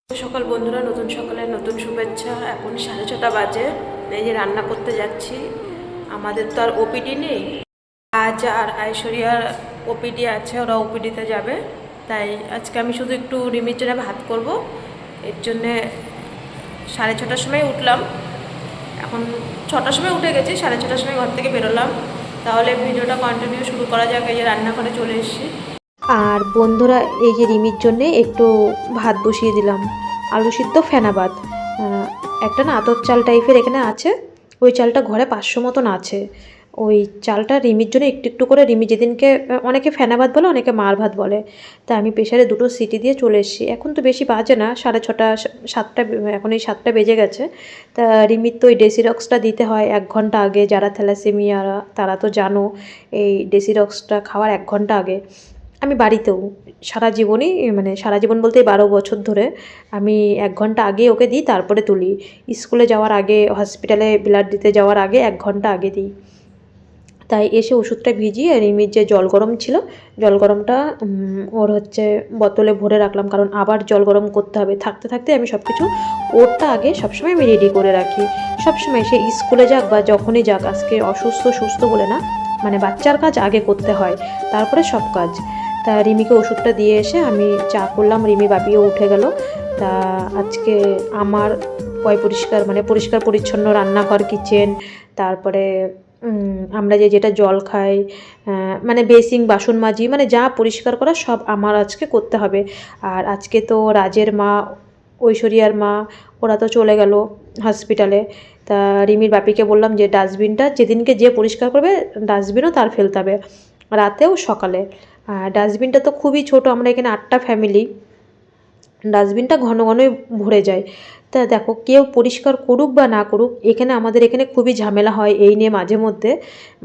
সকাল বন্ধুরা, নতুন সকালে নতুন শুভেচ্ছা। এখন 6:30 বাজে। এই যে রান্না করতে যাচ্ছি। আমাদের তো আর ওপিডি নেই, আজ আর ঐশ্বরিয়ার ওপিডি আছে, ওরা ওপিডিতে যাবে। তাই আজকে আমি শুধু একটু রিমির জন্য ভাত করবো। এর জন্যে 6:30টার সময় উঠলাম। এখন 6টার সময় উঠে গেছি, 6:30টার সময় ঘর থেকে বেরোলাম। তাহলে ভিডিওটা কন্টিনিউ শুরু করা যাক। এই যে রান্নাঘরে চলে এসেছি। আর বন্ধুরা, এই যে রিমির জন্যে একটু ভাত বসিয়ে দিলাম, আলু সিদ্ধ ফেনা ভাত। একটা না আতপ চাল টাইপের এখানে আছে, ওই চালটা ঘরে 500 মতন আছে। ওই চালটা রিমির জন্য একটু একটু করে, রিমি যেদিনকে অনেকে ফেনা ভাত বলে, অনেকে মার ভাত বলে। তা আমি প্রেশারে 2টো সিটি দিয়ে চলে এসেছি। এখন তো বেশি বাজে না, 6:30 7টা, এখন এই 7টা বেজে গেছে। তা রিমির তো ওই ডেসিরক্সটা দিতে হয় 1 ঘন্টা আগে। যারা থ্যালাসেমিয়ারা তারা তো জানো, এই ডেসিরক্সটা খাওয়ার 1 ঘন্টা আগে। আমি বাড়িতেও সারা জীবনই, মানে সারা জীবন বলতে 12 বছর ধরে আমি 1 ঘন্টা আগে ওকে দিই, তারপরে তুলি। স্কুলে যাওয়ার আগে, হসপিটালে ব্লাড দিতে যাওয়ার আগে 1 ঘন্টা আগে দিই। তাই এসে ওষুধটা ভিজিয়ে রিমির যে জল গরম ছিল, জল গরমটা ওর বোতলে ভরে রাখলাম, কারণ আবার জল গরম করতে হবে। থাকতে থাকতে আমি সব কিছু ওরটা আগে সবসময় আমি রেডি করে রাখি। সবসময় সে স্কুলে যাক বা যখনই যাক, আজকে অসুস্থ সুস্থ বলে না, মানে বাচ্চার কাজ আগে করতে হয়, তারপরে সব কাজ। তা রিমিকে ওষুধটা দিয়ে এসে আমি চা করলাম, রিমি বাপিও উঠে গেল। তা আজকে আমার পরিষ্কার, মানে পরিষ্কার পরিচ্ছন্ন রান্নাঘর, কিচেন, তারপরে আমরা যেটা জল খাই, মানে বেসিং, বাসন মাজি, মানে যা পরিষ্কার করা সব আমার আজকে করতে হবে। আর আজকে তো রাজের মা, ঐশ্বরিয়ার মা, ওরা তো চলে গেল হসপিটালে। তা রিমির বাপিকে বললাম যে ডাস্টবিনটা যেদিনকে যে পরিষ্কার করবে, ডাস্টবিনও তার ফেলতে হবে, রাতেও সকালে। আর ডাস্টবিনটা তো খুবই ছোট, আমরা এখানে 8টা ফ্যামিলি, ডাস্টবিনটা ঘন ঘনই ভরে যায়। তা দেখো, কেউ পরিষ্কার করুক বা না করুক, আমাদের এখানে খুবই ঝামেলা হয় এই নিয়ে মাঝে মধ্যে।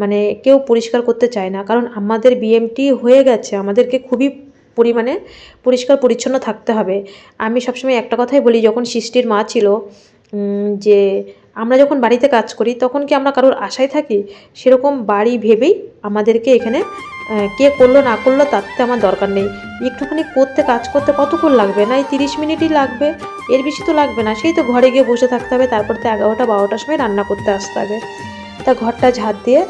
মানে কেউ পরিষ্কার করতে চায় না, কারণ আমাদের বিএমটি হয়ে গেছে, আমাদেরকে খুবই পরিমাণে পরিষ্কার পরিচ্ছন্ন থাকতে হবে। আমি সবসময় একটা কথাই বলি, যখন সৃষ্টির মা ছিল, যে আমরা যখন বাড়িতে কাজ করি তখন কি আমরা কারোর আশায় থাকি? সেরকম বাড়ি ভেবেই আমাদেরকে এখানে, কে করলো না করলো তাতে আমার দরকার নেই। একটুখানি কাজ করতে কতক্ষণ লাগবে? না, এই 30 মিনিটই লাগবে, এর বেশি তো লাগবে না। সেই তো ঘরে গিয়ে বসে থাকতে হবে, তারপর তো 11টা 12টার সময় রান্না করতে আসতে হবে। তা ঘরটা ঝাড় দিয়ে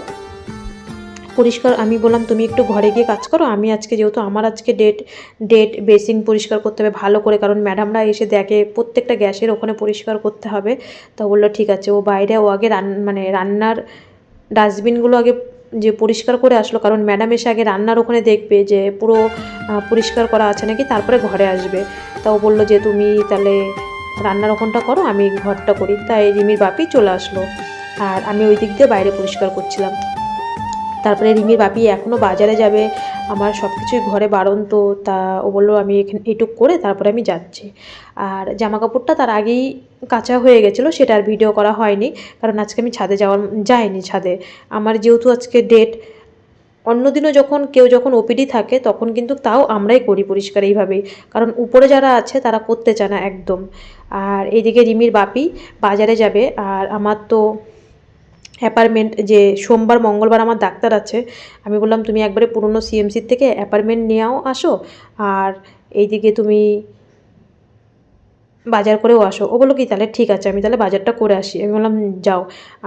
পরিষ্কার, আমি বললাম তুমি একটু ঘরে গিয়ে কাজ করো, আমি আজকে যেহেতু আমার আজকে ডেট বেসিং পরিষ্কার করতে হবে ভালো করে, কারণ ম্যাডামরা এসে দেখে প্রত্যেকটা গ্যাসের ওখানে পরিষ্কার করতে হবে। তো বললো ঠিক আছে। ও বাইরে, ও আগে মানে রান্নার ডাস্টবিনগুলো আগে যে পরিষ্কার করে আসলো, কারণ ম্যাডাম এসে আগে রান্নার ওখানে দেখবে যে পুরো পরিষ্কার করা আছে নাকি, তারপরে ঘরে আসবে। তাও বললো যে তুমি তাহলে রান্নার ওখানটা করো, আমি ঘরটা করি। তাই রিমির বাপি চলে আসলো, আর আমি ওই দিক দিয়ে বাইরে পরিষ্কার করছিলাম। তারপরে রিমির বাপি এখনও বাজারে যাবে, আমার সব কিছুই ঘরে বারণ। তো তা ও বললো আমি এখানে এটুক করে তারপরে আমি যাচ্ছি। আর জামা কাপড়টা তার আগেই কাঁচা হয়ে গেছিলো, সেটা আর ভিডিও করা হয়নি, কারণ আজকে আমি যাইনি ছাদে। আমার যেহেতু আজকে ডেট, অন্যদিনও যখন ওপিডি থাকে তখন কিন্তু তাও আমরাই করি পরিষ্কার এইভাবেই, কারণ উপরে যারা আছে তারা করতে চায় না একদম। আর এইদিকে রিমির বাপি বাজারে যাবে, আর আমার তো অ্যাপার্টমেন্ট, যে সোমবার মঙ্গলবার আমার ডাক্তার আছে, আমি বললাম তুমি একবারে পুরনো সিএমসির থেকে অ্যাপার্টমেন্ট নিয়েও আসো, আর এইদিকে তুমি বাজার করেও আসো। ও বললো কি তাহলে ঠিক আছে, আমি তাহলে বাজারটা করে আসি। আমি বললাম যাও।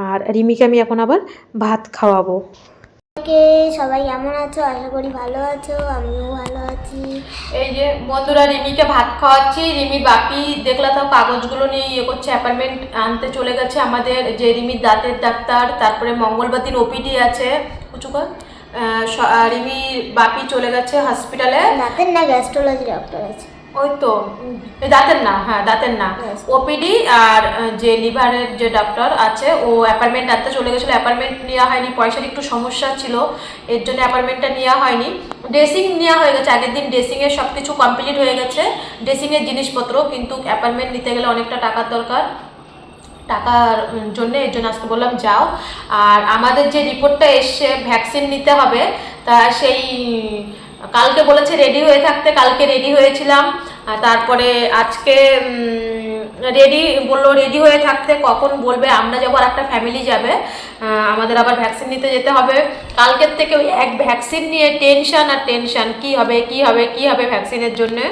আর রিমিকে আমি এখন আবার ভাত খাওয়াবো। ওকে, সবাই কেমন আছো? আশা করি ভালো আছো, আমিও ভালো আছি। এই যে বন্ধুরা, রিমিকে ভাত খাওয়াচ্ছি। রিমির বাপি দেখলা তো কাগজগুলো নিয়ে করছে, অ্যাপয়েন্টমেন্ট আনতে চলে গেছে আমাদের, যে রিমির দাঁতের ডাক্তার, তারপরে মঙ্গলবার দিন ওপিডি আছে। কুচুকর রিমির বাপি চলে গেছে হসপিটালে। দাঁতের না, গ্যাস্ট্রোলজি ডক্টর আছে। ওই তো দাঁতের না, হ্যাঁ দাঁতের না, ওপিডি। আর যে লিভারের যে ডক্টর আছে, ও অ্যাপয়েন্টমেন্ট আনতে চলে গেছিলো। অ্যাপয়েন্টমেন্ট নেওয়া হয়নি, পয়সার একটু সমস্যা ছিল, এর জন্য অ্যাপয়েন্টমেন্টটা নেওয়া হয়নি। ড্রেসিং নেওয়া হয়ে গেছে আগের দিন, ড্রেসিংয়ের সব কিছু কমপ্লিট হয়ে গেছে, ড্রেসিংয়ের জিনিসপত্র। কিন্তু অ্যাপয়েন্টমেন্ট নিতে গেলে অনেকটা টাকার দরকার, টাকার জন্যে এর জন্য আজকে বললাম যাও। আর আমাদের যে রিপোর্টটা এসছে, ভ্যাকসিন নিতে হবে, তা সেই কালকে বলেছে রেডি হয়ে থাকতে, কালকে রেডি হয়েছিলাম। তারপরে আজকে রেডি হয়ে থাকতে, কখন বলবে আমরা যাবো, আর একটা ফ্যামিলি যাবে, আমাদের আবার ভ্যাকসিন নিতে যেতে হবে। কালকের থেকে ওই এক ভ্যাকসিন নিয়ে টেনশন আর টেনশন, কি হবে ভ্যাকসিনের জন্যে।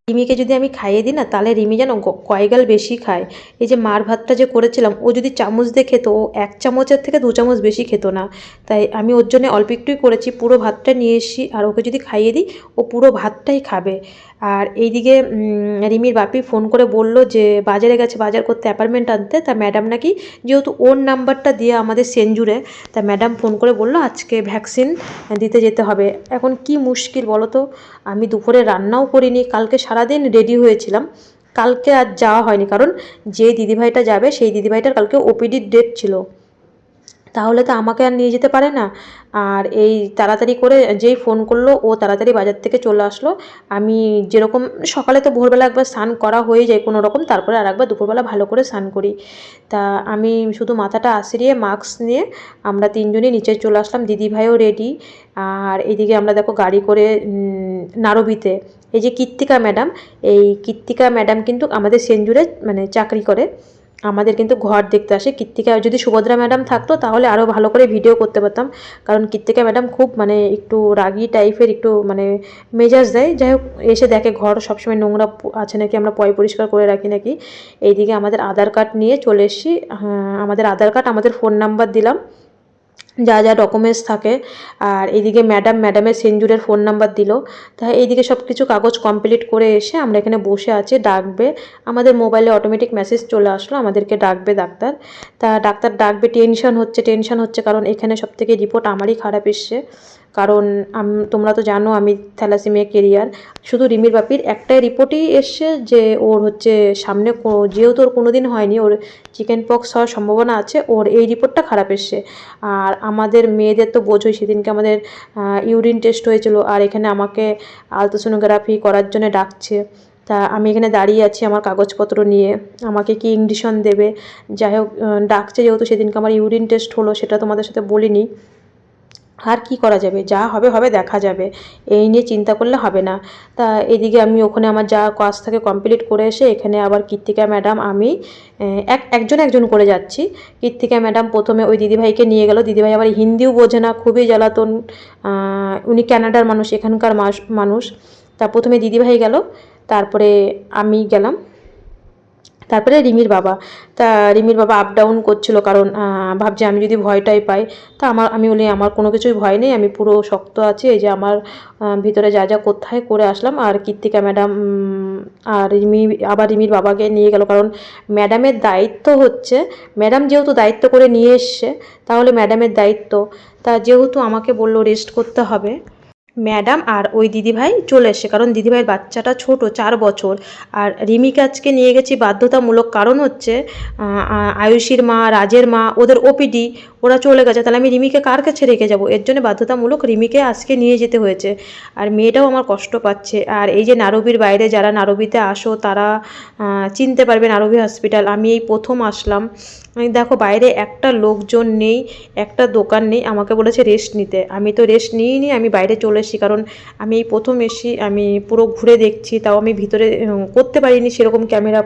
রিমিকে যদি আমি খাইয়ে দিই না, তাহলে রিমি যেন কয়েকগাল বেশি খায়। এই যে মার ভাতটা যে করেছিলাম, ও যদি চামচ দিয়ে খেত, ও 1 চামচের থেকে 2 চামচ বেশি খেত না। তাই আমি ওর জন্য অল্প একটুই করেছি, পুরো ভাতটা নিয়ে এসেছি। আর ওকে যদি খাইয়ে দিই, ও পুরো ভাতটাই খাবে। আর এইদিকে রিমির বাপি ফোন করে বলল যে বাজারে গেছে বাজার করতে, অ্যাপার্টমেন্ট আনতে। তা ম্যাডাম নাকি, যেহেতু ওর নাম্বারটা দিয়ে আমাদের সেঞ্জুরে, তা ম্যাডাম ফোন করে বলল আজকে ভ্যাকসিন দিতে যেতে হবে। এখন কি মুশকিল বলো তো, আমি দুপুরে রান্নাও করিনি, কালকে সারাদিন রেডি হয়েছিলাম, কালকে আর যাওয়া হয়নি, কারণ যে দিদিভাইটা যাবে সেই দিদিভাইটার কালকে ওপিডির ডেট ছিল, তাহলে তো আমাকে আর নিয়ে যেতে পারে না। আর এই তাড়াতাড়ি করে যেই ফোন করলো, ও তাড়াতাড়ি বাজার থেকে চলে আসলো। আমি যেরকম সকালে তো ভোরবেলা একবার স্নান করা হয়ে যায় কোনো রকম, তারপরে আর একবার দুপুরবেলা ভালো করে স্নান করি। তা আমি শুধু মাথাটা আশ্রিয়ে মাস্ক নিয়ে আমরা 3 জনই নিচে চলে আসলাম, দিদিভাইও রেডি। আর এইদিকে আমরা দেখো গাড়ি করে নারবিতে, এই যে কৃত্তিকা ম্যাডাম, এই কৃত্তিকা ম্যাডাম কিন্তু আমাদের সেঞ্জুরে মানে চাকরি করে, আমাদের কিন্তু ঘর দেখতে আসে। কৃত্তিকা, যদি সুভদ্রা ম্যাডাম থাকতো তাহলে আরও ভালো করে ভিডিও করতে পারতাম, কারণ কৃত্তিকা ম্যাডাম খুব মানে একটু রাগী টাইপের, একটু মানে মেজাজ দেয়। যাই হোক, এসে দেখে ঘর সবসময় নোংরা আছে নাকি, আমরা পরিষ্কার করে রাখি নাকি। এইদিকে আমাদের আধার কার্ড নিয়ে চলে এসেছি। আমাদের আধার কার্ড, আমাদের ফোন নাম্বার দিলাম, যা যা ডকুমেন্টস থাকে। আর এইদিকে ম্যাডামের সেঞ্জুরের ফোন নাম্বার দিল। তাই এইদিকে সব কিছু কাগজ কমপ্লিট করে এসে আমরা এখানে বসে আছি, ডাকবে। আমাদের মোবাইলে অটোমেটিক মেসেজ চলে আসলো আমাদেরকে ডাকবে ডাক্তার। তা ডাক্তার ডাকবে, টেনশন হচ্ছে, কারণ এখানে সব থেকে রিপোর্ট আমারই খারাপ এসছে। কারণ তোমরা তো জানো আমি থ্যালাসেমিয়া কেরিয়ার। শুধু রিমির বাপির একটাই রিপোর্টই এসছে যে ওর হচ্ছে সামনে, যেহেতু ওর কোনো দিন হয়নি, ওর চিকেন পক্স হওয়ার সম্ভাবনা আছে, ওর এই রিপোর্টটা খারাপ এসছে। আর আমাদের মেয়েদের তো বোঝোই, সেদিনকে আমাদের ইউরিন টেস্ট হয়েছিল, আর এখানে আমাকে আলট্রাসোনোগ্রাফি করার জন্য ডাকছে। তা আমি এখানে দাঁড়িয়ে আছি আমার কাগজপত্র নিয়ে, আমাকে কি ইঞ্জেকশন দেবে। যাই হোক, ডাকছে যেহেতু, সেদিনকে আমার ইউরিন টেস্ট হলো, সেটা তোমাদের সাথে বলিনি। আর কি করা যাবে, যা হবে হবে, দেখা যাবে, এই নিয়ে চিন্তা করলে হবে না। তা এদিকে আমি ওখানে আমার যা কাজ থাকে কমপ্লিট করে এসে এখানে আবার কৃত্তিকা ম্যাডাম, আমি একজন করে যাচ্ছি। কৃত্তিকা ম্যাডাম প্রথমে ওই দিদিভাইকে নিয়ে গেল, দিদিভাই আবার হিন্দিও বোঝে না, খুবই জ্বালাতন। উনি ক্যানাডার মানুষ, এখানকার মানুষ। তা প্রথমে দিদিভাই গেল, তারপরে আমি গেলাম, তারপরে রিমির বাবা। তা রিমির বাবা আপ ডাউন করছিল, কারণ ভাবছে আমি যদি ভয়টাই পাই। তা আমি বলি আমার কোনো কিছুই ভয় নেই, আমি পুরো শক্ত আছি। এই যে আমার ভিতরে যা যা কোথায় করে আসলাম। আর কৃত্তিকা ম্যাডাম আর রিমির বাবাকে নিয়ে গেল, কারণ ম্যাডামের দায়িত্ব হচ্ছে, ম্যাডাম যেহেতু দায়িত্ব করে নিয়ে এসছে, তাহলে ম্যাডামের দায়িত্ব। তা যেহেতু আমাকে বললো রেস্ট করতে হবে, ম্যাডাম আর ওই দিদিভাই চলে এসছে, কারণ দিদিভাইয়ের বাচ্চাটা ছোট, 4 বছর। আর রিমিকে আজকে নিয়ে গেছি বাধ্যতামূলক, কারণ হচ্ছে আয়ুষীর মা, রাজের মা, ওদের ওপিডি, ওরা চলে গেছে, তাহলে আমি রিমিকে কার কাছে রেখে যাব। এর জন্য বাধ্যতামূলক রিমিকে আজকে নিয়ে যেতে হয়েছে। আর মেয়েটাও আমার কষ্ট পাচ্ছে। আর এই যে নারবির বাইরে যারা নারবিতে আসো, তারা চিনতে পারবে নারবি হসপিটাল। আমি এই প্রথম আসলাম, দেখো বাইরে একটা লোকজন নেই, একটা দোকান নেই, আমাকে বলেছে রেস্ট নিতে। আমি তো রেস্ট নিইনি, আমি বাইরে চলে এসেছি, কারণ আমি এই প্রথম এসেছি, আমি পুরো ঘুরে দেখছি। তাও আমি ভিতরে করতে পারিনি সেরকম ক্যামেরা।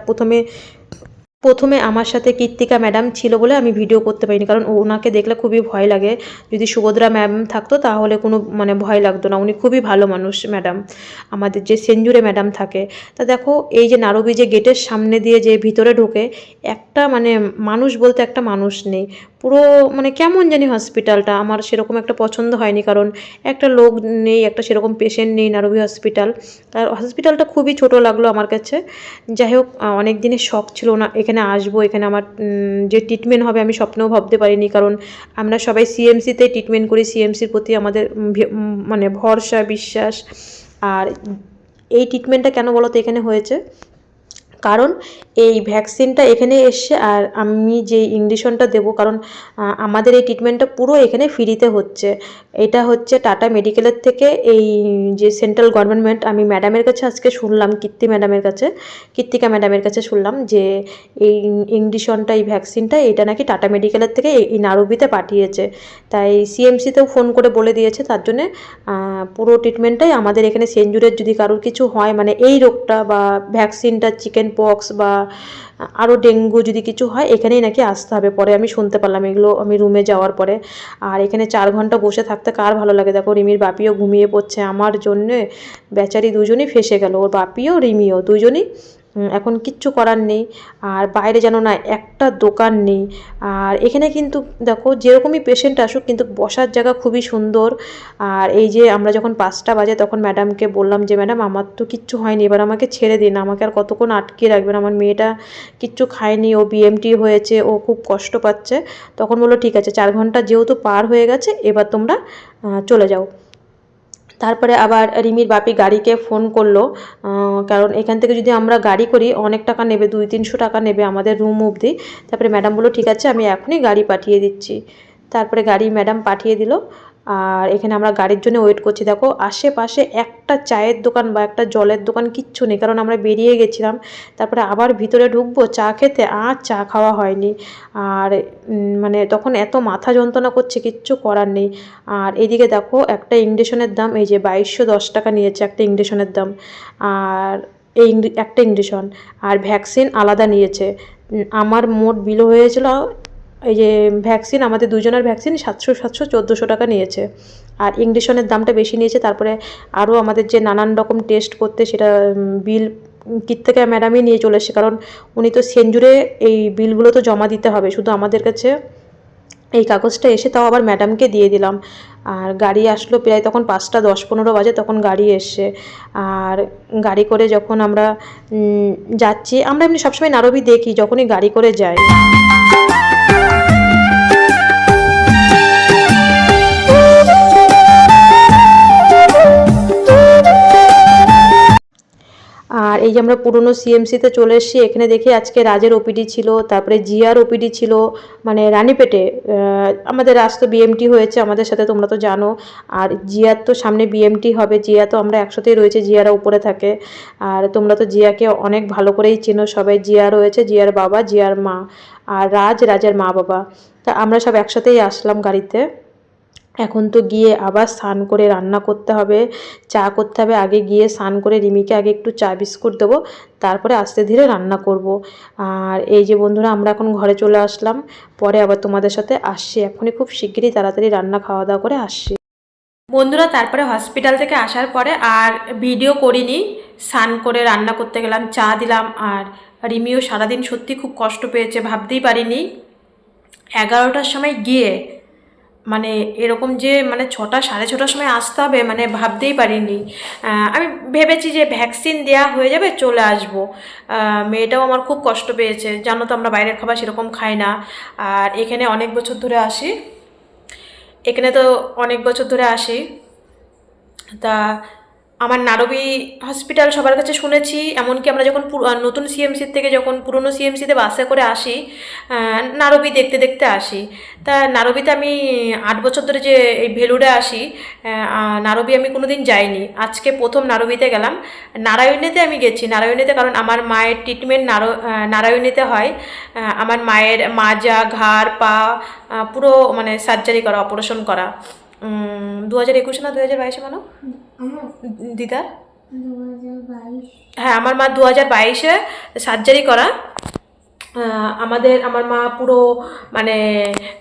প্রথমে আমার সাথে কৃত্তিকা ম্যাডাম ছিল বলে আমি ভিডিও করতে পারিনি, কারণ ওনাকে দেখলে খুবই ভয় লাগে। যদি সুভদ্রা ম্যাম থাকতো তাহলে কোনো মানে ভয় লাগতো না, উনি খুবই ভালো মানুষ ম্যাডাম, আমাদের যে সেঞ্জুরে ম্যাডাম থাকে। তা দেখো এই যে নারবি যে গেটের সামনে দিয়ে যে ভিতরে ঢোকে, একটা মানে মানুষ বলতে একটা মানুষ নেই, পুরো মানে কেমন জানি হসপিটালটা আমার সেরকম একটা পছন্দ হয়নি, কারণ একটা লোক নেই, একটা সেরকম পেশেন্ট নেই নারবি হসপিটাল। আর হসপিটালটা খুবই ছোট লাগলো আমার কাছে। যাই হোক, অনেক দিনের শখ ছিল না এখানে আসবো, এখানে আমার যে ট্রিটমেন্ট হবে আমি স্বপ্নেও ভাবতে পারিনি, কারণ আমরা সবাই সিএমসিতে ট্রিটমেন্ট করি, সিএমসির প্রতি আমাদের মানে ভরসা, বিশ্বাস। আর এই ট্রিটমেন্টটা কেন বলো তো এখানে হয়েছে, কারণ এই ভ্যাকসিনটা এখানে এসছে, আর আমি যে ইঞ্জেকশনটা দেবো, কারণ আমাদের এই ট্রিটমেন্টটা পুরো এখানে ফ্রিতে হচ্ছে। এটা হচ্ছে টাটা মেডিকেলের থেকে, এই যে সেন্ট্রাল গভর্নমেন্ট। আমি ম্যাডামের কাছে আজকে শুনলাম, কৃত্তিকা ম্যাডামের কাছে শুনলাম যে এই ইঞ্জেকশনটা, এই ভ্যাকসিনটা, এটা নাকি টাটা মেডিকেলের থেকে এই নারবিতে পাঠিয়েছে। তাই সিএমসিতেও ফোন করে বলে দিয়েছে, তার জন্যে পুরো ট্রিটমেন্টটাই আমাদের এখানে সেঞ্জুরের। যদি কারোর কিছু হয় মানে এই রোগটা বা ভ্যাকসিনটা, চিকেন পক্স বা আরও ডেঙ্গু যদি কিছু হয় এখানেই নাকি আসতে হবে। পরে আমি শুনতে পারলাম এগুলো আমি রুমে যাওয়ার পরে। আর এখানে 4 ঘন্টা বসে থাকতে কার ভালো লাগে। দেখো রিমির বাপিও ঘুমিয়ে পড়ছে আমার জন্যে, বেচারি দুজনই ফেঁসে গেল, ওর বাপিও রিমিও দুজনই। এখন কিচ্ছু করার নেই। আর বাইরে যেন না একটা দোকান নেই। আর এখানে কিন্তু দেখো যেরকমই পেশেন্ট আসুক কিন্তু বসার জায়গা খুবই সুন্দর। আর এই যে আমরা যখন 5টা বাজে তখন ম্যাডামকে বললাম যে ম্যাডাম আমার তো কিচ্ছু হয়নি, এবার আমাকে ছেড়ে দিন, আমাকে আর কতক্ষণ আটকে রাখবেন, আমার মেয়েটা কিচ্ছু খায়নি, ও বিএমটি হয়েছে, ও খুব কষ্ট পাচ্ছে। তখন বললো ঠিক আছে 4 ঘন্টা যেহেতু পার হয়ে গেছে এবার তোমরা চলে যাও। তারপরে আবার রিমির বাপি গাড়িকে ফোন করলো, কারণ এখান থেকে যদি আমরা গাড়ি করি অনেক টাকা নেবে, 200-300 টাকা নেবে আমাদের রুম অবধি। তারপরে ম্যাডাম বললো ঠিক আছে আমি এখনই গাড়ি পাঠিয়ে দিচ্ছি। তারপরে গাড়ি ম্যাডাম পাঠিয়ে দিল। আর এখানে আমরা গাড়ির জন্য ওয়েট করছি। দেখো আশেপাশে একটা চায়ের দোকান বা একটা জলের দোকান কিচ্ছু নেই, কারণ আমরা বেরিয়ে গেছিলাম। তারপরে আবার ভিতরে ঢুকবো চা খেতে, আর চা খাওয়া হয়নি। আর মানে তখন এত মাথা যন্ত্রণা করছে, কিচ্ছু করার নেই। আর এদিকে দেখো একটা ইঞ্জেকশনের দাম এই যে 2210 টাকা নিয়েছে একটা ইঞ্জেকশনের দাম। আর এই একটা ইঞ্জেকশন আর ভ্যাকসিন আলাদা নিয়েছে। আমার মোট বিল হয়েছিল এই যে ভ্যাকসিন, আমাদের দুজনের ভ্যাকসিন 700-1400 টাকা নিয়েছে। আর ইঞ্জেকশনের দামটা বেশি নিয়েছে। তারপরে আরও আমাদের যে নানান রকম টেস্ট করতে সেটা বিল কিট থেকে ম্যাডামই নিয়ে চলে এসেছে, কারণ উনি তো সেঞ্জুরে এই বিলগুলো তো জমা দিতে হবে, শুধু আমাদের কাছে এই কাগজটা এসে তাও আবার ম্যাডামকে দিয়ে দিলাম। আর গাড়ি আসলো প্রায় তখন 5টা 10-15 বাজে তখন গাড়ি এসছে। আর গাড়ি করে যখন আমরা যাচ্ছি, আমরা এমনি সবসময় নারবি দেখি যখনই গাড়ি করে যাই। আর এই যে আমরা পুরনো সিএমসিতে চলে এসেছি, এখানে দেখি আজকে রাজের ওপিডি ছিল, তারপরে জিয়ার ওপিডি ছিল, মানে রানীপেটে। আমাদের আজ তো বিএমটি হয়েছে আমাদের সাথে, তোমরা তো জানো। আর জিয়ার তো সামনে বিএমটি হবে, জিয়া তো আমরা একসাথেই রয়েছে, জিয়ারা উপরে থাকে। আর তোমরা তো জিয়াকে অনেক ভালো করেই চেনো সবাই, জিয়া রয়েছে, জিয়ার বাবা, জিয়ার মা, আর রাজের মা বাবা। তা আমরা সব একসাথেই আসলাম গাড়িতে। এখন তো গিয়ে আবার স্নান করে রান্না করতে হবে, চা করতে হবে। আগে গিয়ে স্নান করে রিমিকে আগে একটু চা বিস্কুট দেবো, তারপরে আস্তে ধীরে রান্না করব। আর এই যে বন্ধুরা আমরা এখন ঘরে চলে আসলাম, পরে আবার তোমাদের সাথে আসছি, এখনই খুব শিগগিরই তাড়াতাড়ি রান্না খাওয়া দাওয়া করে আসছি। বন্ধুরা তারপরে হসপিটাল থেকে আসার পরে আর ভিডিও করিনি, স্নান করে রান্না করতে গেলাম, চা দিলাম। আর রিমিও সারাদিন সত্যি খুব কষ্ট পেয়েছে, ভাবতেই পারিনি 11টার সময় গিয়ে মানে এরকম যে মানে 6টা 6:30টার সময় আসতে হবে, মানে ভাবতেই পারিনি। আমি ভেবেছি যে ভ্যাকসিন দেওয়া হয়ে যাবে চলে আসবো। মেয়েটাও আমার খুব কষ্ট পেয়েছে, জানো তো আমরা বাইরের খাবার সেরকম খাই না। আর এখানে অনেক বছর ধরে আসি, এখানে তো অনেক বছর ধরে আসি। তা আমার নারবি হসপিটাল সবার কাছে শুনেছি, এমনকি আমরা যখন নতুন সিএমসির থেকে যখন পুরনো সিএমসিতে বাসে করে আসি, নারবি দেখতে দেখতে আসি। তা নারবিতে আমি 8 বছর ধরে যে এই ভেলুড়ে আসি, নারবি আমি কোনো দিন যাইনি, আজকে প্রথম নারবিতে গেলাম। নারায়ণীতে আমি গেছি, নারায়ণীতে কারণ আমার মায়ের ট্রিটমেন্ট নারায়ণীতে হয়। আমার মায়ের মাজা, ঘাড়, পা পুরো মানে সার্জারি করা, অপারেশন করা। 2021 না 2022 মানো দিদার? 2022। হ্যাঁ আমার মা 2022-এ সার্জারি করা। আমার মা পুরো মানে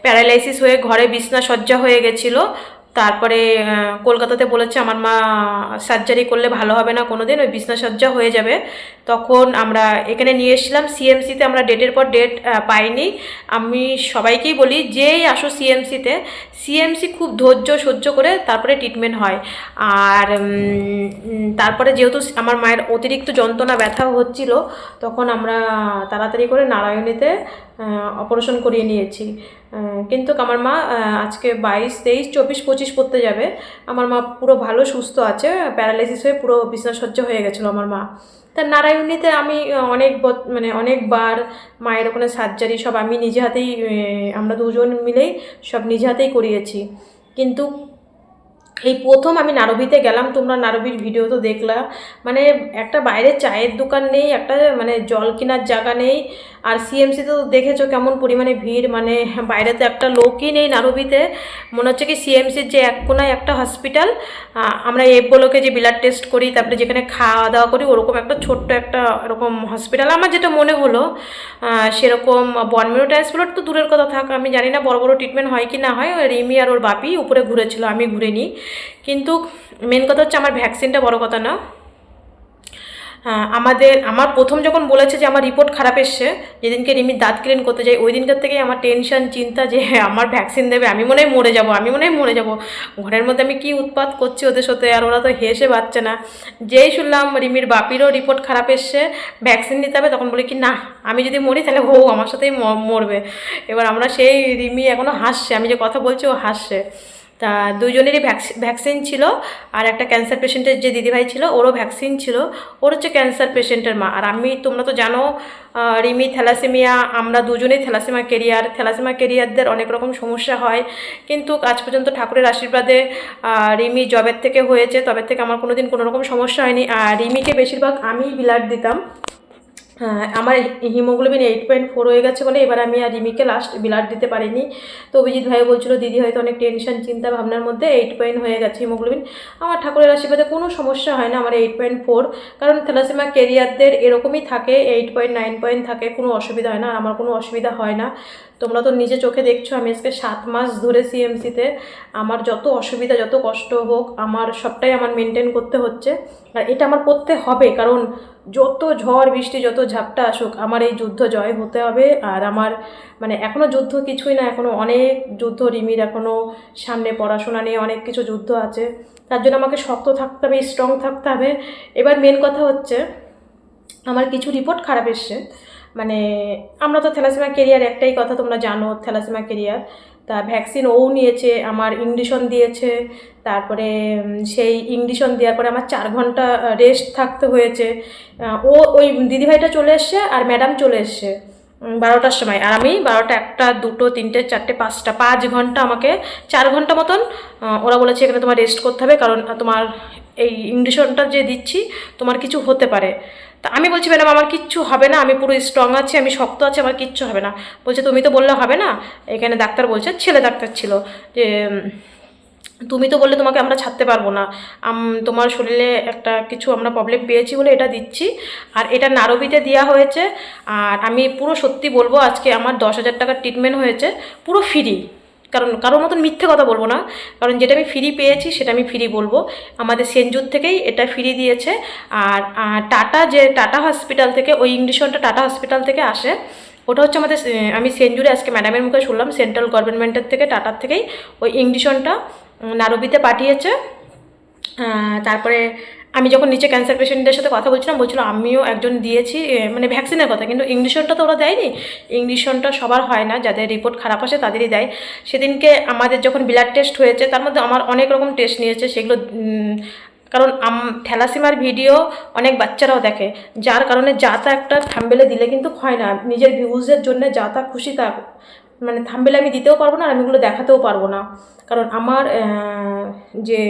প্যারালাইসিস হয়ে ঘরে বিছনা সজ্জা হয়ে গেছিলো। তারপরে কলকাতাতে বলেছে আমার মা সার্জারি করলে ভালো হবে না কোনো দিন, ওই বিছনা সজ্জা হয়ে যাবে। তখন আমরা এখানে নিয়ে এসেছিলাম সিএমসিতে, আমরা ডেটের পর ডেট পাইনি। আমি সবাইকেই বলি যেই আসো সিএমসিতে, সিএমসি খুব ধৈর্য সহ্য করে তারপরে ট্রিটমেন্ট হয়। আর তারপরে যেহেতু আমার মায়ের অতিরিক্ত যন্ত্রণা ব্যথা হচ্ছিল, তখন আমরা তাড়াতাড়ি করে নারায়ণীতে অপারেশন করিয়ে নিয়েছি। কিন্তু আমার মা আজকে 22, 23, 24, 25 পড়তে যাবে। আমার মা পুরো ভালো সুস্থ আছে, প্যারালাইসিস হয়ে পুরো বিছনাসজ্জা হয়ে গেছিলো আমার মা। তা নারায়ণীতে আমি অনেকবার মায়ের ওখানে সার্জারি সব আমি নিজে হাতেই, আমরা দুজন মিলেই সব নিজে হাতেই করিয়েছি। কিন্তু এই প্রথম আমি নারবিতে গেলাম, তোমরা নারবির ভিডিও তো দেখলা, মানে একটা বাইরে চায়ের দোকান নেই, একটা মানে জল কেনার জায়গা নেই, আর সিএমসি তো দেখেছো কেমন পরিমাণে ভিড়, মানে বাইরে তো একটা লোকই নেই নারবিতে। মনে হচ্ছে কি সিএমসির যে এক কোনায় একটা হসপিটাল, আমরা বলোকে যে ব্লাড টেস্ট করি, তারপরে যেখানে খাওয়া দাওয়া করি, ওরকম একটা ছোট্ট একটা এরকম হসপিটাল আমার যেটা মনে হলো। সেরকম বনমেরু ট্রান্সপ্লান্ট তো দূরের কথা থাক, আমি জানি না বড় বড় ট্রিটমেন্ট হয় কি না হয়। রিমি আর ওর বাপি উপরে ঘুরেছিল, আমি ঘুরিনি। কিন্তু মেন কথা হচ্ছে আমার ভ্যাকসিনটা বড় কথা না। আমার প্রথম যখন বলেছে যে আমার রিপোর্ট খারাপ এসছে, যেদিনকে রিমির দাঁত ক্লিন করতে যাই, ওই দিনকার থেকেই আমার টেনশন চিন্তা যে আমার ভ্যাকসিন দেবে, আমি মনে হয় মরে যাব। ঘরের মধ্যে আমি কি উৎপাত করছি ওদের সাথে, আর ওরা তো হেসে পাচ্ছে না। যেই শুনলাম রিমির বাপিরও রিপোর্ট খারাপ এসছে, ভ্যাকসিন দিতে হবে, তখন বলি কি না, আমি যদি মরি তাহলে ও আমার সাথেই মরবে। এবার আমরা সেই রিমি এখনও হাসছে, আমি যে কথা বলছি ও হাসছে। তা দুজনেরই ভ্যাকসিন ছিল, আর একটা ক্যান্সার পেশেন্টের যে দিদিভাই ছিল ওরও ভ্যাকসিন ছিল, ওর হচ্ছে ক্যান্সার পেশেন্টের মা। আর আমি, তোমরা তো জানো রিমি থ্যালাসেমিয়া, আমরা দুজনেই থ্যালাসেমিয়া কেরিয়ারদের অনেক রকম সমস্যা হয়, কিন্তু আজ পর্যন্ত ঠাকুরের আশীর্বাদে রিমি জবের থেকে হয়েছে, তবে থেকে আমার কোনো দিন কোনো রকম সমস্যা হয়নি। আর রিমিকে বেশিরভাগ আমিই ব্লাড দিতাম। আমার হিমোগ্লোবিন 8.4 হয়ে গেছে বলে এবার আমি আর রিমিকে লাস্ট ব্লাড দিতে পারিনি। তো অভিজিৎ ভাই বলছিল দিদি হয়তো অনেক টেনশন চিন্তা ভাবনার মধ্যে 8 হয়ে গেছে হিমোগ্লোবিন। আমার ঠাকুরের আশীর্বাদে কোনো সমস্যা হয় না, আমার 8.4, কারণ থ্যালাসেমিয়া কেরিয়ারদের এরকমই থাকে, 8.9 থাকে, কোনো অসুবিধা হয় না, আর আমার কোনো অসুবিধা হয় না। তোমরা তো নিজে চোখে দেখছো, আমি আজকে 7 মাস ধরে সিএমসিতে, আমার যত অসুবিধা যত কষ্ট হোক আমার সবটাই আমার মেনটেন করতে হচ্ছে, আর এটা আমার করতে হবে, কারণ যত ঝড় বৃষ্টি যত ঝাপটা আসুক আমার এই যুদ্ধ জয় হতে হবে। আর আমার মানে এখনও যুদ্ধ কিছুই না, এখনও অনেক যুদ্ধ, রিমির এখনও সামনে পড়াশোনা নিয়ে অনেক কিছু যুদ্ধ আছে, তার জন্য আমাকে শক্ত থাকতে হবে, স্ট্রং থাকতে হবে। এবার মেন কথা হচ্ছে আমার কিছু রিপোর্ট খারাপ এসছে, মানে আমরা তো থ্যালাসেমিয়া কেরিয়ার, একটাই কথা তোমরা জানো থ্যালাসেমিয়া কেরিয়ার। তা ভ্যাকসিন ও নিয়েছে, আমার ইঞ্জেকশন দিয়েছে, তারপরে সেই ইঞ্জেকশন দেওয়ার পরে আমার 4 ঘন্টা রেস্ট থাকতে হয়েছে। ওই দিদিভাইটা চলে এসছে আর ম্যাডাম চলে এসছে 12টার সময়, আর আমি 12টা, 1টা, 2টো, 3টে, 4টে, 5টা, 5 ঘন্টা, আমাকে 4 ঘন্টা মতন ওরা বলেছে এখানে তোমার রেস্ট করতে হবে, কারণ তোমার এই ইঞ্জেকশনটা যে দিচ্ছি তোমার কিছু হতে পারে। তা আমি বলছি ম্যাডাম আমার কিচ্ছু হবে না, আমি পুরো স্ট্রং আছি, আমি শক্ত আছি, আমার কিচ্ছু হবে না। বলছে তুমি তো বললে হবে না, এখানে ডাক্তার বলছে, ছেলে ডাক্তার ছিল, যে তুমি তো বললে তোমাকে আমরা ছাড়তে পারবো না, তোমার শরীরে একটা কিছু আমরা প্রবলেম পেয়েছি বলে এটা দিচ্ছি, আর এটা নারবিতে দেওয়া হয়েছে। আর আমি পুরো সত্যি বলবো, আজকে আমার 10,000 টাকার ট্রিটমেন্ট হয়েছে, পুরো ফ্রি, কারণ কারোর মতন মিথ্যে কথা বলবো না, কারণ যেটা আমি ফ্রি পেয়েছি সেটা আমি ফ্রি বলবো। আমাদের সেনজুর থেকেই এটা ফ্রি দিয়েছে। আর টাটা হসপিটাল থেকে ওই ইঞ্জেকশনটা টাটা হসপিটাল থেকে আসে, ওটা হচ্ছে আমাদের, আমি সেনজুরে আজকে ম্যাডামের মুখে শুনলাম সেন্ট্রাল গভর্নমেন্টের থেকে, টাটার থেকেই ওই ইঞ্জেকশনটা নারবিতে পাঠিয়েছে। তারপরে আমি যখন নিচে ক্যান্সার পেশেন্টদের সাথে কথা বলছিলাম, বলছিলো আমিও একজন দিয়েছি, মানে ভ্যাকসিনের কথা, কিন্তু ইঞ্জেকশনটা তো ওরা দেয়নি, ইঞ্জেকশনটা সবার হয় না, যাদের রিপোর্ট খারাপ আসে তাদেরই দেয়। সেদিনকে আমাদের যখন ব্লাড টেস্ট হয়েছে, তার মধ্যে আমার অনেক রকম টেস্ট নিয়েছে, সেগুলো কারণ থ্যালাসেমিয়ার ভিডিও অনেক বাচ্চারাও দেখে, যার কারণে যা তা একটা থাম্বনেলে দিলে কিন্তু হয় না, নিজের ভিউজের জন্য যা তা খুশি তা মানে থাম্বনেলে আমি দিতেও পারবো না, আর আমি এগুলো দেখাতেও পারবো না, কারণ আমার যে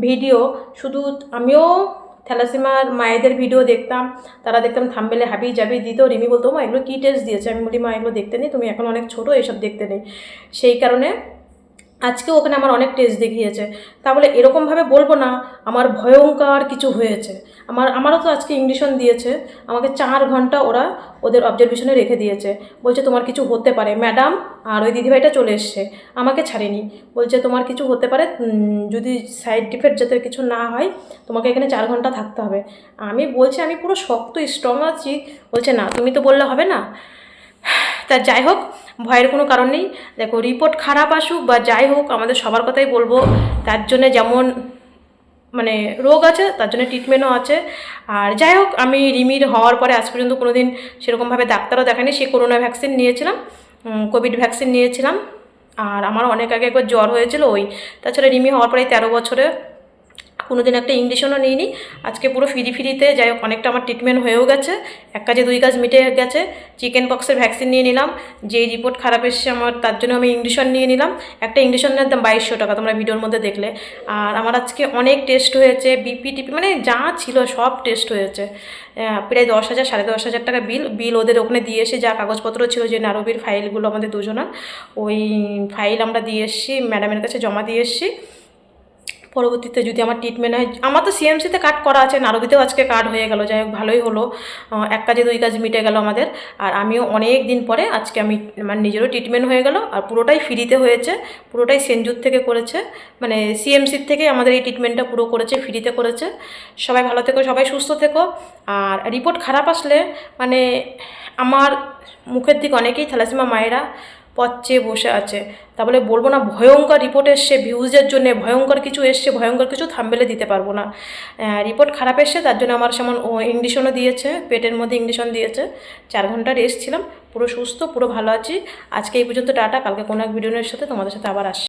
ভিডিও, শুধু আমিও থ্যালাসেমিয়ার মায়েদের ভিডিও দেখতাম, তারা দেখতাম থাম্বনেলে হাবি জাবি দিত, রিমি বলতো মা এগুলো কী টেস্ট দিয়েছে, আমি বলি মা এগুলো দেখতে নেই, তুমি এখন অনেক ছোটো, এইসব দেখতে নেই। সেই কারণে আজকেও ওখানে আমার অনেক টেস্ট দেখিয়েছে, তাহলে এরকমভাবে বলবো না আমার ভয়ঙ্কর কিছু হয়েছে। আমারও তো আজকে ইঞ্জেকশন দিয়েছে, আমাকে 4 ঘন্টা ওরা ওদের অবজারভেশনে রেখে দিয়েছে, বলছে তোমার কিছু হতে পারে ম্যাডাম, আর ওই দিদিভাইটা চলে এসছে, আমাকে ছাড়েনি, বলছে তোমার কিছু হতে পারে, যদি সাইড ইফেক্ট যাতে কিছু না হয় তোমাকে এখানে 4 ঘন্টা থাকতে হবে। আমি বলছি আমি পুরো শক্ত স্ট্রং আছি, বলছে না তুমি তো বললে হবে না। তা যাই হোক, ভয়ের কোনো কারণ নেই, দেখো রিপোর্ট খারাপ আসুক বা যাই হোক, আমাদের সবার কথাই বলবো, তার জন্য যেমন মানে রোগ আছে তার জন্য ট্রিটমেন্টও আছে। আর যাই হোক, আমি রিমির হওয়ার পরে আজ পর্যন্ত কোনো দিন সেরকমভাবে ডাক্তারও দেখানি, সেই করোনা ভ্যাকসিন নিয়েছিলাম, কোভিড ভ্যাকসিন নিয়েছিলাম, আর আমার অনেক আগে একবার জ্বর হয়েছিল ওই, তাছাড়া রিমি হওয়ার পরে 13 বছরে কোনোদিন একটা ইঞ্জেকশনও নিইনি। আজকে পুরো ফ্রিতে, যাই হোক অনেকটা আমার ট্রিটমেন্ট হয়েও গেছে, এক কাজে দুই কাজ মিটে গেছে। চিকেন পক্সের ভ্যাকসিন নিয়ে নিলাম, যেই রিপোর্ট খারাপ এসছে আমার তার জন্য আমি ইঞ্জেকশন নিয়ে নিলাম। একটা ইঞ্জেকশনের দাম 2200 টাকা, তোমরা ভিডিওর মধ্যে দেখলে। আর আমার আজকে অনেক টেস্ট হয়েছে, বিপি টিপি মানে যা ছিল সব টেস্ট হয়েছে। প্রায় 10,000 10,500 টাকা বিল ওদের ওখানে দিয়ে এসে, যা কাগজপত্র ছিল যে নারবির ফাইলগুলো আমাদের দুজনের, ওই ফাইল আমরা দিয়ে এসেছি, ম্যাডামের কাছে জমা দিয়ে এসেছি। পরবর্তীতে যদি আমার ট্রিটমেন্ট হয়, আমার তো সিএমসিতে কার্ড করা আছে, নারবিতেও আজকে কার্ড হয়ে গেল, যাই হোক ভালোই হলো, এক কাজে দুই কাজ মিটে গেল আমাদের। আর আমিও অনেক দিন পরে আজকে আমি আমার নিজেরও ট্রিটমেন্ট হয়ে গেল, আর পুরোটাই ফ্রিতে হয়েছে, পুরোটাই সেনজুর থেকে করেছে, মানে সিএমসির থেকে আমাদের এই ট্রিটমেন্টটা পুরো করেছে, ফ্রিতে করেছে। সবাই ভালো থেকো, সবাই সুস্থ থেকো। আর রিপোর্ট খারাপ আসলে মানে আমার মুখের দিকে অনেকেই থ্যালাসেমিয়া মায়েরা পচে বসে আছে, তাহলে বলবো না ভয়ঙ্কর রিপোর্ট এসছে, ভিউজের জন্য ভয়ঙ্কর কিছু এসছে, ভয়ঙ্কর কিছু থাম্বনেলে দিতে পারবো না। রিপোর্ট খারাপ এসছে, তার জন্য আমার সেমন ইঞ্জেকশনও দিয়েছে, পেটের মধ্যে ইঞ্জেকশন দিয়েছে, 4 ঘন্টা রেস্ট ছিলাম, পুরো সুস্থ, পুরো ভালো আছি। আজকে এই পর্যন্ত, টাটা। কালকে কোনো এক ভিডিওর সাথে তোমাদের সাথে আবার আসছি।